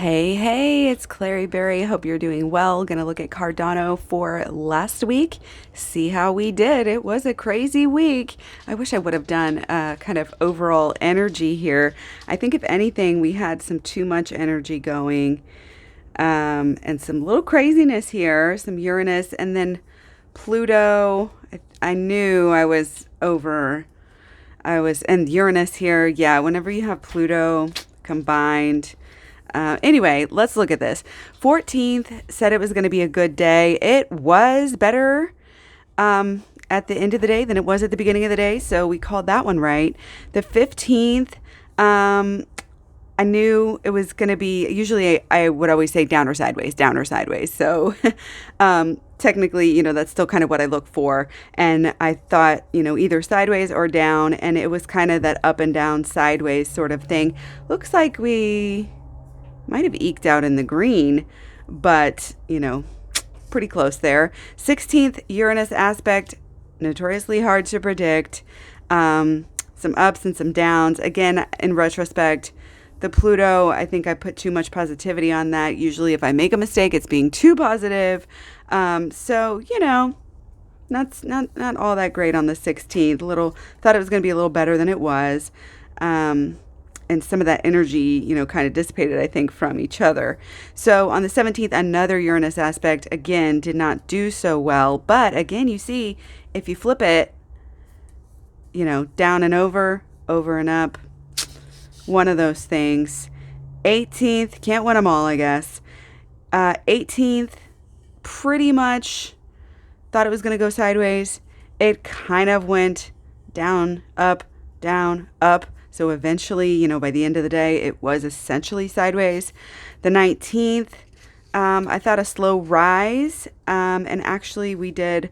Hey, it's Clary Berry. Hope you're doing well. Gonna look at Cardano for last week. See how we did. It was a crazy week. I wish I would have done kind of overall energy here. I think if anything, we had some too much energy going, and some little craziness here, some Uranus, and then Pluto. I knew I was over. And Uranus here. Yeah, whenever you have Pluto combined. Anyway, let's look at this. 14th said it was going to be a good day. It was better at the end of the day than it was at the beginning of the day, so we called that one right. The 15th, I knew it was going to be, usually I would always say down or sideways, down or sideways. So technically, that's still kind of what I look for. And I thought, either sideways or down, and it was kind of that up and down sideways sort of thing. Looks like we might have eked out in the green, but, pretty close there. 16th Uranus aspect, notoriously hard to predict. Some ups and some downs. Again, in retrospect, the Pluto, I think I put too much positivity on that. Usually if I make a mistake, it's being too positive. So, not all that great on the 16th. Thought it was going to be a little better than it was. And some of that energy, kind of dissipated, I think, from each other. So on the 17th, another Uranus aspect, again, did not do so well. But again, you see, if you flip it, down and over and up, one of those things. 18th, can't win them all, I guess. 18th, pretty much thought it was going to go sideways. It kind of went down, up, down, up. So eventually, by the end of the day, it was essentially sideways. The 19th, I thought a slow rise, and actually we did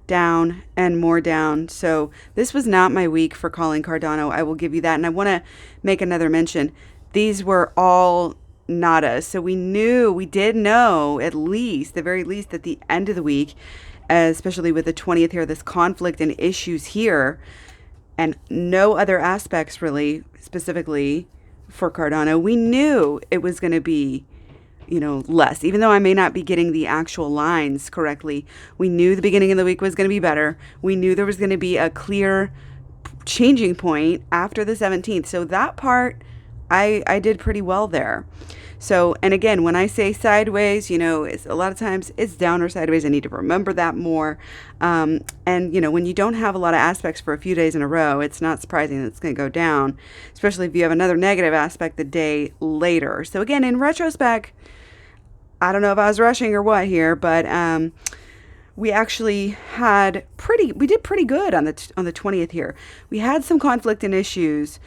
down and more down. So this was not my week for calling Cardano. I will give you that. And I want to make another mention. These were all nadas. So we did know at least, the very least at the end of the week, especially with the 20th here, this conflict and issues here, and no other aspects really specifically for Cardano. We knew it was going to be, less, even though I may not be getting the actual lines correctly. We knew the beginning of the week was going to be better. We knew there was going to be a clear changing point after the 17th. So that part, I did pretty well there. So, and again, when I say sideways, it's a lot of times it's down or sideways. I need to remember that more. And, when you don't have a lot of aspects for a few days in a row, it's not surprising that it's going to go down, especially if you have another negative aspect the day later. So again, in retrospect, I don't know if I was rushing or what here, but we actually we did pretty good on the 20th here. We had some conflict and issues,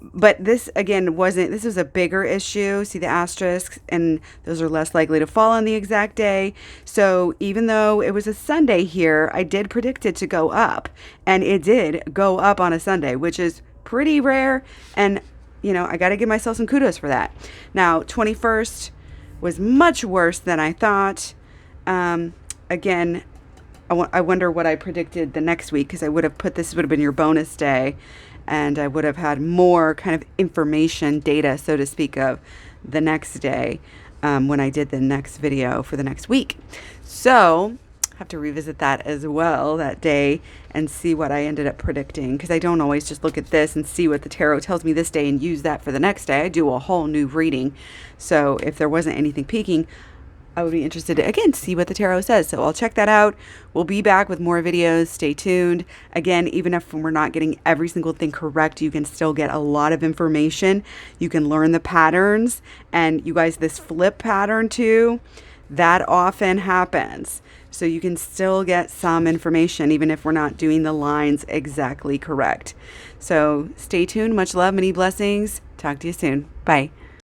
but this again this was a bigger issue. See the asterisks, and those are less likely to fall on the exact day. So even though it was a Sunday here, I did predict it to go up, and it did go up on a Sunday, which is pretty rare. And, I got to give myself some kudos for that. Now, 21st was much worse than I thought. Again, I wonder what I predicted the next week, because I would have this would have been your bonus day, and I would have had more kind of information, data, so to speak, of the next day when I did the next video for the next week. So have to revisit that as well that day and see what I ended up predicting, because I don't always just look at this and see what the tarot tells me this day and use that for the next day. I do a whole new reading. So if there wasn't anything peaking, I would be interested to, again, see what the tarot says. So I'll check that out. We'll be back with more videos. Stay tuned. Again, even if we're not getting every single thing correct, you can still get a lot of information. You can learn the patterns. And you guys, this flip pattern too, that often happens. So you can still get some information, even if we're not doing the lines exactly correct. So stay tuned. Much love, many blessings. Talk to you soon. Bye.